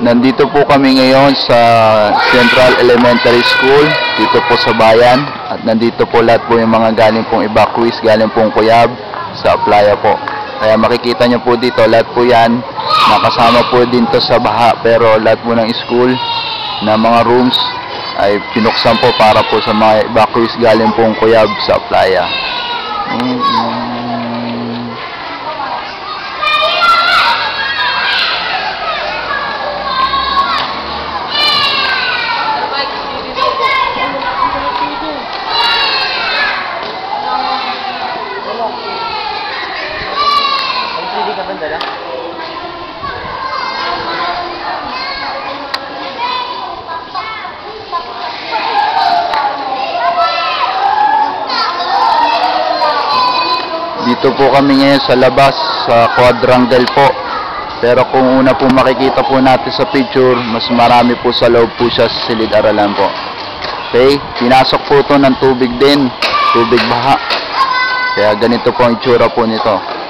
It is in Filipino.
Nandito po kami ngayon sa Central Elementary School, dito po sa bayan. At nandito po lahat po yung mga galing pong evacuees, galing pong Cuyab sa Playa po. Kaya makikita nyo po dito, lahat po yan nakasama po din to sa baha. Pero lahat po ng school na mga rooms ay pinuksan po para po sa mga evacuees galing pong Cuyab sa Playa. Dito po kami ngayon sa labas sa quadrangle po. Pero kung una po makikita po natin sa picture, mas marami po sa loob po siya sa silid-aralan po. Okay, pinasok po ito ng tubig din, tubig baha. Kaya ganito po ang itsura po nito.